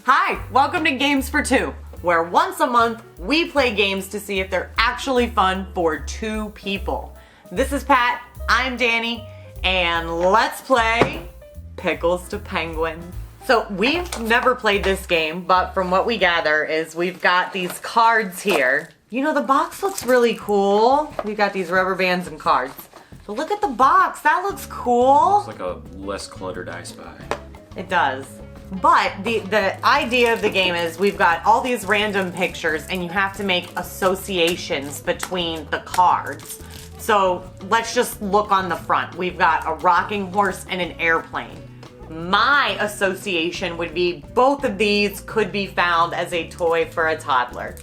Hi, welcome to Games for Two, where once a month we play games to see if they're actually fun for two people. This is Pat, I'm Danny, and let's play Pickles to Penguins. So we've never played this game, but from what we gather is we've got these cards here. You know, the box looks really cool. We've got these rubber bands and cards. So look at the box, that looks cool. It's like a less cluttered I Spy. It does. But the idea of the game is we've got all these random pictures and you have to make associations between the cards. So let's just look on the front. We've got a rocking horse and an airplane. My association would be both of these could be found as a toy for a toddler.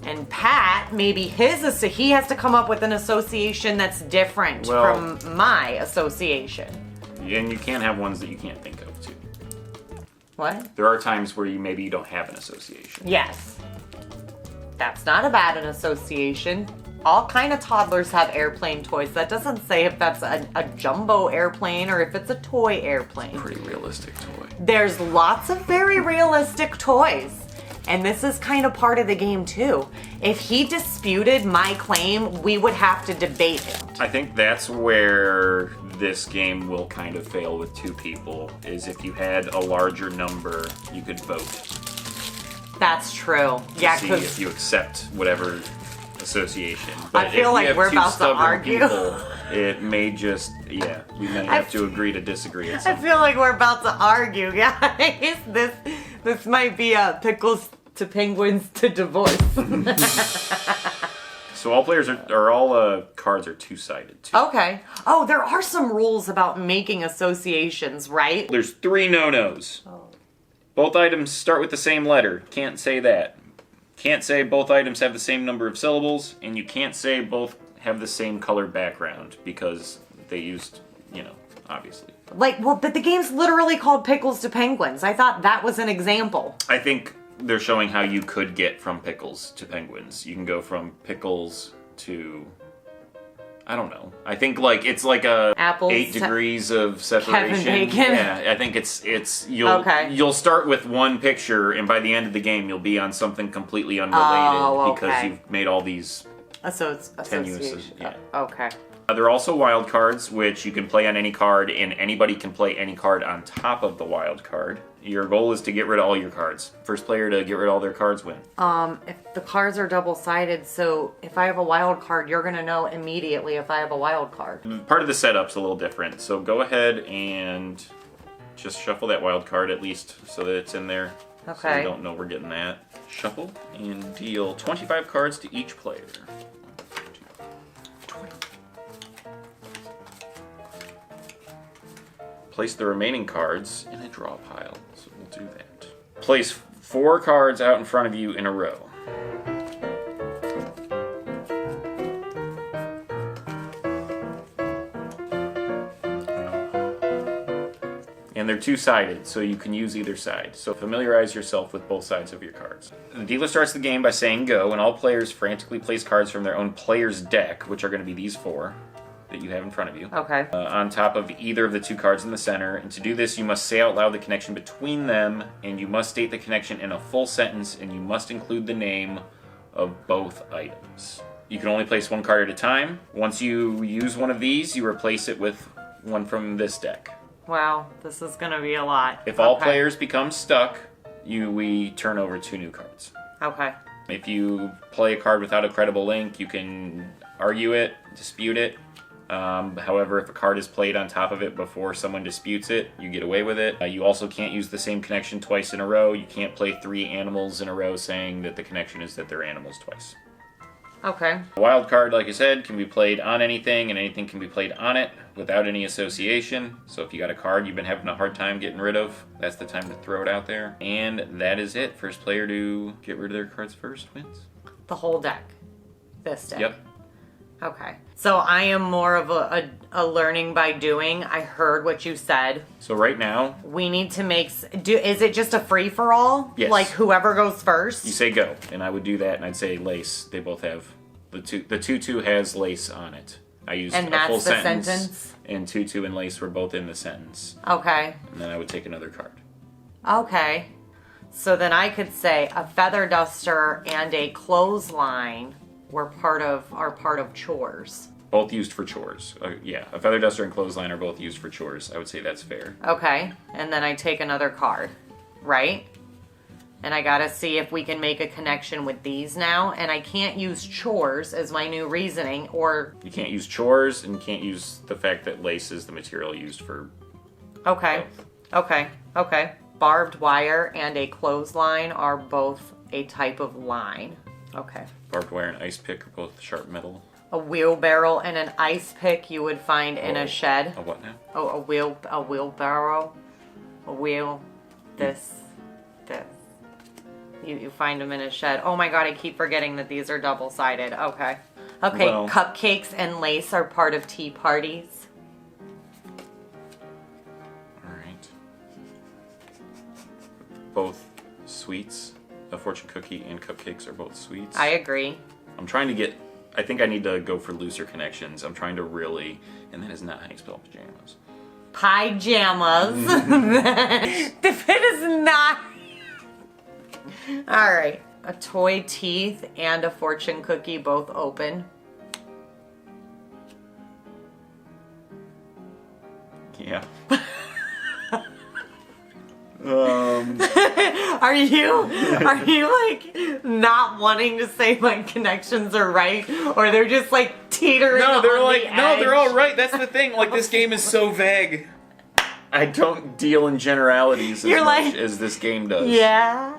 And Pat, maybe he has to come up with an association that's different from my association. And you can't have ones that you can't think of, too. What? There are times where you don't have an association. Yes. That's not a bad association. All kind of toddlers have airplane toys. That doesn't say if that's a jumbo airplane or if it's a toy airplane. Pretty realistic toy. There's lots of very realistic toys. And this is kind of part of the game too. If he disputed my claim, we would have to debate it. I think that's where this game will kind of fail with two people, is if you had a larger number, you could vote. That's true. Yeah, see if you accept whatever association. But I feel like we're about to argue. People, it may just, we may have to agree to disagree. I feel like we're about to argue, guys. This might be a Pickles to Penguins to divorce. So all players all cards are two-sided too. Okay. Oh, there are some rules about making associations, right? There's 3 no-nos. Oh. Both items start with the same letter. Can't say that. Can't say both items have the same number of syllables, and you can't say both have the same colored background because they used, obviously. But the game's literally called Pickles to Penguins. I thought that was an example. I think they're showing how you could get from pickles to penguins. You can go from pickles to, I don't know. I think it's like a Apples, 8 degrees of separation. Kevin Bacon. Yeah, I think you'll start with one picture, and by the end of the game you'll be on something completely unrelated because you've made all these tenuous. Yeah. Okay. There are also wild cards, which you can play on any card, and anybody can play any card on top of the wild card. Your goal is to get rid of all your cards. First player to get rid of all their cards win. If the cards are double-sided, so if I have a wild card, you're gonna know immediately if I have a wild card. Part of the setup's a little different, so go ahead and just shuffle that wild card at least so that it's in there. Okay. So we don't know we're getting that. Shuffle and deal 25 cards to each player. Place the remaining cards in a draw pile. So we'll do that. Place 4 cards out in front of you in a row. And they're two-sided, so you can use either side. So familiarize yourself with both sides of your cards. The dealer starts the game by saying go, and all players frantically place cards from their own player's deck, which are going to be these 4 that you have in front of you. Okay. On top of either of the 2 cards in the center. And to do this, you must say out loud the connection between them, and you must state the connection in a full sentence, and you must include the name of both items. You can only place 1 card at a time. Once you use one of these, you replace it with one from this deck. Wow, this is gonna be a lot. If all players become stuck, we turn over 2 new cards. Okay. If you play a card without a credible link, you can argue it, dispute it. However, if a card is played on top of it before someone disputes it, you get away with it. You also can't use the same connection twice in a row. You can't play 3 animals in a row saying that the connection is that they're animals twice. Okay. A wild card, like I said, can be played on anything, and anything can be played on it without any association. So if you got a card you've been having a hard time getting rid of, that's the time to throw it out there. And that is it. First player to get rid of their cards first wins. The whole deck. This deck. Yep. Okay. So I am more of a learning by doing. I heard what you said. So right now, we need to is it just a free-for-all? Yes. Like whoever goes first? You say go, and I would do that, and I'd say lace. They both have, the 2-2 has lace on it. I used and a full that's the sentence, and 2-2 and lace were both in the sentence. Okay. And then I would take another card. Okay. So then I could say a feather duster and a clothesline are part of chores. Both used for chores. Yeah, a feather duster and clothesline are both used for chores. I would say that's fair. Okay, and then I take another card, right? And I gotta see if we can make a connection with these now. And I can't use chores as my new reasoning, or... You can't use chores, and you can't use the fact that lace is the material used for Okay, okay. Barbed wire and a clothesline are both a type of line. Okay. Barbed wire and ice pick are both sharp metal. A wheelbarrow and an ice pick you would find in a shed. A what now? Oh, a wheelbarrow. A wheel. This. You find them in a shed. Oh my god, I keep forgetting that these are double-sided. Okay. Okay, Well, cupcakes and lace are part of tea parties. Alright. Both sweets. A fortune cookie and cupcakes are both sweets. I agree. I'm trying to get... I think I need to go for looser connections. I'm trying to really... And that is not how you spell pajamas. Pajamas. That is not... Alright. A toy teeth and a fortune cookie both open. Yeah. Are you like not wanting to say my connections are right, or they're just like teetering? No, they're on like, the no, they're edge? all right. That's the thing. Like, this game is so vague. I don't deal in generalities as You're much like- as this game does. Yeah.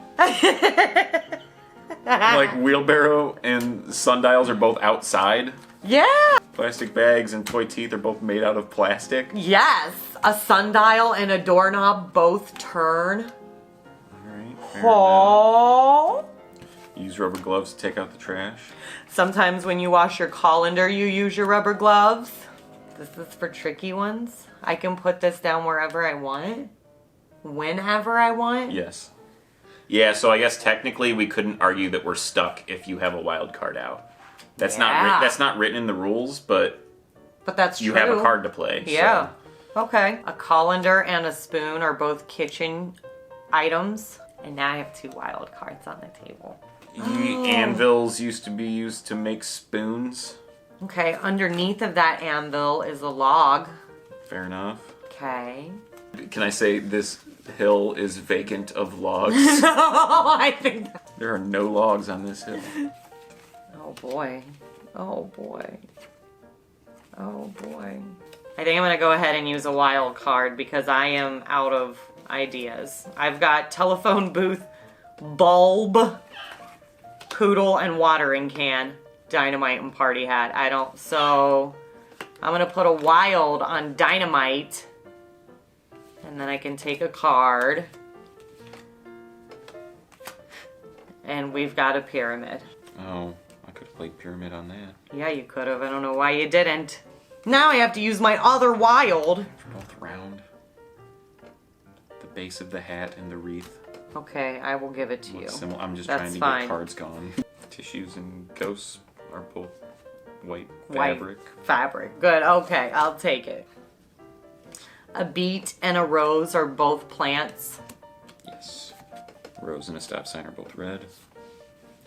Like, wheelbarrow and sundials are both outside. Yeah. Plastic bags and toy teeth are both made out of plastic. Yes. A sundial and a doorknob both turn. Alright, fair enough. Oh. Use rubber gloves to take out the trash. Sometimes when you wash your colander, you use your rubber gloves. This is for tricky ones. I can put this down wherever I want, whenever I want. Yes. Yeah, so I guess technically we couldn't argue that we're stuck if you have a wild card out. That's Yeah. not written in the rules, but that's you true. have a card to play. Yeah. Okay. A colander and a spoon are both kitchen items. And now I have two wild cards on the table. So. Anvils used to be used to make spoons. Okay, underneath of that anvil is a log. Fair enough. Okay. Can I say this hill is vacant of logs? No, I think that... There are no logs on this hill. Oh boy. Oh boy. Oh boy. I think I'm gonna go ahead and use a wild card because I am out of ideas. I've got telephone booth, bulb, poodle, and watering can, dynamite, and party hat. So I'm gonna put a wild on dynamite, and then I can take a card. And we've got a pyramid. Oh, I could have played pyramid on that. Yeah, you could have. I don't know why you didn't. Now I have to use my other wild. They're both round. The base of the hat and the wreath. Okay, I will give it to you. I'm just That's trying to fine. get cards gone. Tissues and ghosts are both white White fabric. fabric. Good. Okay, I'll take it. A beet and a rose are both plants. Yes. Rose and a stop sign are both red.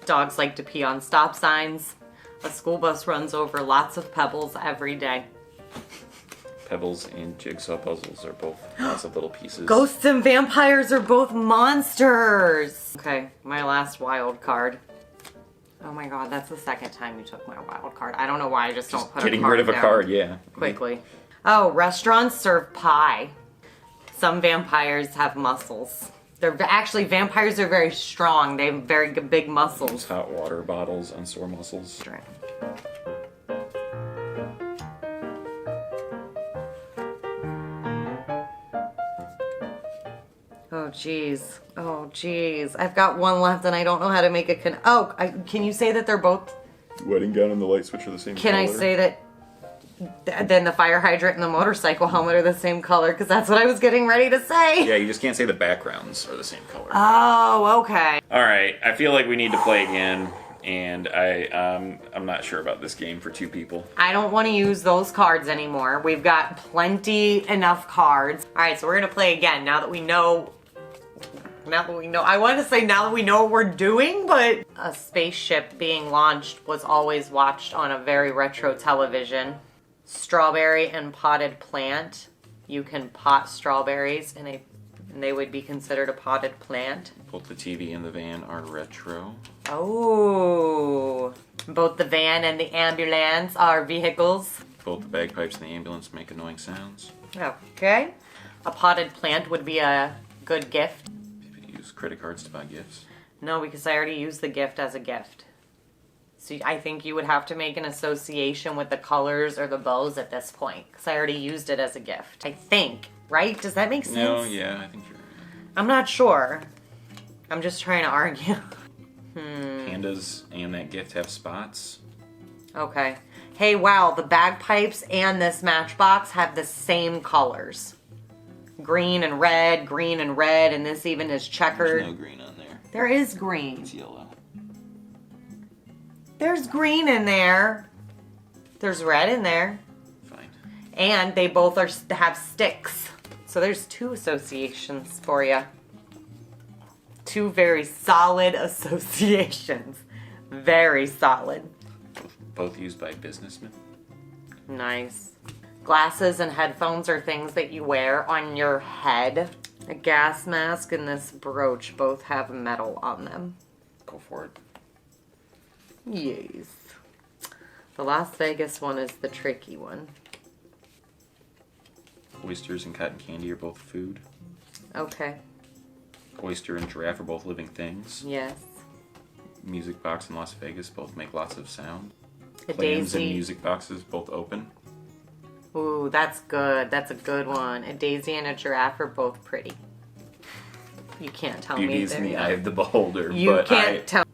Dogs like to pee on stop signs. A school bus runs over lots of pebbles every day. Pebbles and jigsaw puzzles are both lots of little pieces. Ghosts and vampires are both monsters. Okay, my last wild card. Oh my god, that's the second time you took my wild card. I don't know why I just don't put a Getting card rid of a down card, yeah. quickly. Oh, restaurants serve pie. Some vampires have muscles. Vampires are very strong. They have very big muscles. Use hot water bottles on sore muscles. Oh, jeez. Oh, jeez. I've got one left and I don't know how to make a can you say that they're both... Wedding gown and the light switch are the same Can color. I say that then the fire hydrant and the motorcycle helmet are the same color? Because that's what I was getting ready to say. Yeah, you just can't say the backgrounds are the same color. Oh, okay. Alright, I feel like we need to play again, and I'm not sure about this game for two people. I don't want to use those cards anymore. We've got enough cards. All right, so we're going to play again now that we know Now that we know, I want to say now that we know what we're doing, but a spaceship being launched was always watched on a very retro television. Strawberry and potted plant. You can pot strawberries and they would be considered a potted plant. Both the TV and the van are retro. Oh, both the van and the ambulance are vehicles. Both the bagpipes and the ambulance make annoying sounds. Okay. A potted plant would be a good gift. People use credit cards to buy gifts. No, because I already used the gift as a gift. So I think you would have to make an association with the colors or the bows at this point. Because I already used it as a gift. I think. Right? Does that make sense? No, yeah, I think you're right. I'm not sure. I'm just trying to argue. Pandas and that gift have spots. Okay. Hey, wow, the bagpipes and this matchbox have the same colors. Green and red, and this even is checkered. There's no green on there. There is green. It's yellow. There's green in there. There's red in there. Fine. And they both have sticks. So there's 2 associations for you. 2 very solid associations. Very solid. Both used by businessmen. Nice. Glasses and headphones are things that you wear on your head. A gas mask and this brooch both have metal on them. Go for it. Yes. The Las Vegas one is the tricky one. Oysters and cotton candy are both food. Okay. Oyster and giraffe are both living things. Yes. Music box and Las Vegas both make lots of sound. A Clams and daisy. music boxes both open. Ooh, that's good. That's a good one. A daisy and a giraffe are both pretty. You can't tell me Beauty is they're in the not. eye of the beholder. You but can't tell.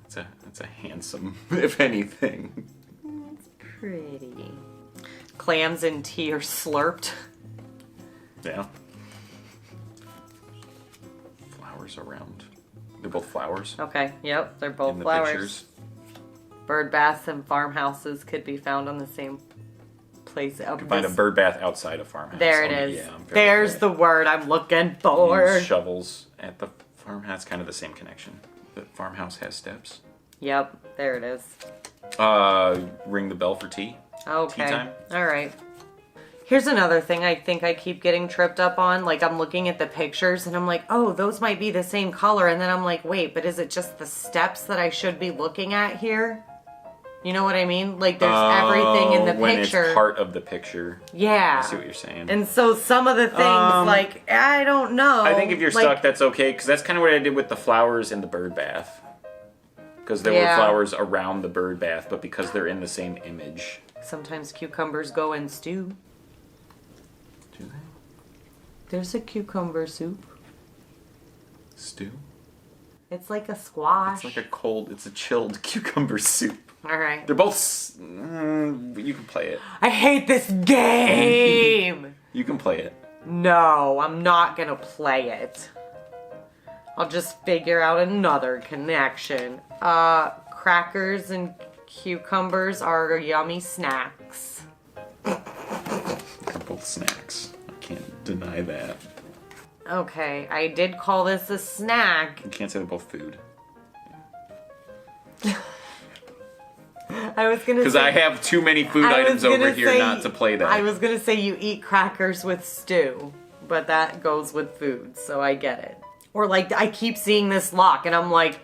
It's a handsome, if anything. It's pretty. Clams and tea are slurped. Yeah. Flowers around. They're both flowers. Okay, yep, they're both in the flowers. pictures. Bird baths and farmhouses could be found on the same place. You can find a bird bath outside a farmhouse. There it Oh, is. yeah, I'm very There's okay. the word I'm looking for. Use shovels at the farmhouse. Kind of the same connection. The farmhouse has steps. Yep, there it is. Ring the bell for tea. Okay. Tea time. All right. Here's another thing I think I keep getting tripped up on. Like, I'm looking at the pictures and I'm like, oh, those might be the same color. And then I'm like, wait, but is it just the steps that I should be looking at here? You know what I mean? Like, there's everything in the when picture. it's part of the picture. Yeah. I see what you're saying. And so some of the things, like, I don't know. I think if you're like, stuck, that's okay, because that's kind of what I did with the flowers in the bird bath. Because there Yeah. were flowers around the bird bath, but because they're in the same image. Sometimes cucumbers go in stew. Do they? There's a cucumber soup. Stew? It's like a squash. It's like it's a chilled cucumber soup. All right. They're both, you can play it. I hate this game! You can play it. No, I'm not gonna play it. I'll just figure out another connection. Crackers and cucumbers are yummy snacks. They're both snacks. I can't deny that. Okay, I did call this a snack. You can't say they're both food. I was gonna Because say... I have too many food I was items over gonna here say- not to play that. I was gonna say you eat crackers with stew, but that goes with food, so I get it. Or like, I keep seeing this lock, and I'm like,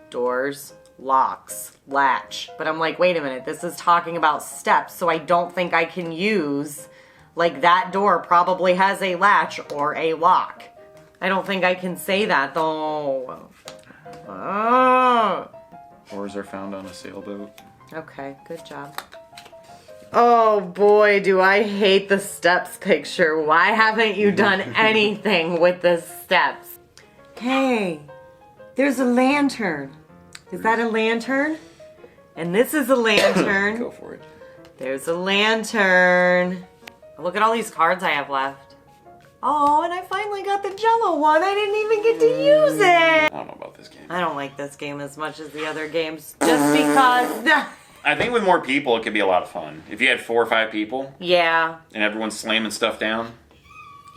doors, locks, latch. But I'm like, wait a minute, this is talking about steps, so I don't think I can use, like, that door probably has a latch or a lock. I don't think I can say that, though. Oh. Oars are found on a sailboat. Okay, good job. Oh boy, do I hate the steps picture. Why haven't you done anything with the steps? Hey, there's a lantern. Is that a lantern? And this is a lantern. Go for it. There's a lantern. Look at all these cards I have left. Oh, and I finally got the Jello one. I didn't even get to use it. I don't know about this game. I don't like this game as much as the other games just because... I think with more people, it could be a lot of fun. If you had 4 or 5 people Yeah. and everyone's slamming stuff down.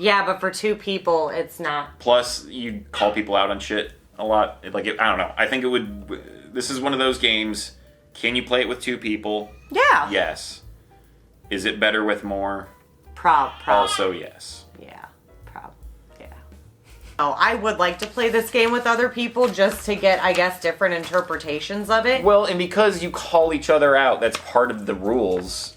Yeah, but for 2 people, it's not. Plus, you call people out on shit a lot. Like, I don't know. I think it would... This is one of those games. Can you play it with 2 people? Yeah. Yes. Is it better with more? Also, yes. Yeah. Yeah. Oh, I would like to play this game with other people just to get, I guess, different interpretations of it. Well, and because you call each other out, that's part of the rules.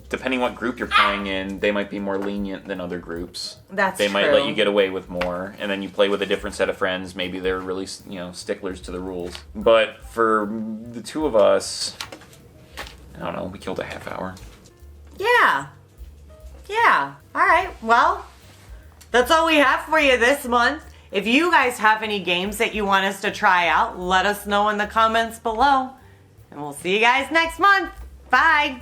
Depending what group you're playing in, they might be more lenient than other groups. That's They true. might let you get away with more, and then you play with a different set of friends. Maybe they're really, sticklers to the rules. But for the 2 of us, I don't know, we killed a half hour. Yeah. Yeah. All right. Well, that's all we have for you this month. If you guys have any games that you want us to try out, let us know in the comments below. And we'll see you guys next month. Bye.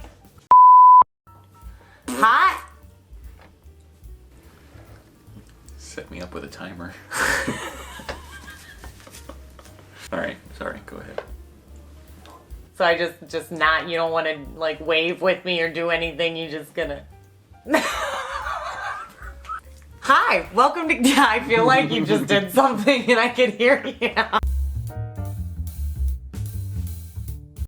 Hot? Set me up with a timer. Alright, sorry, go ahead. So I just not, you don't want to like wave with me or do anything, you just gonna... Hi, welcome to... I feel like you just did something and I could hear you.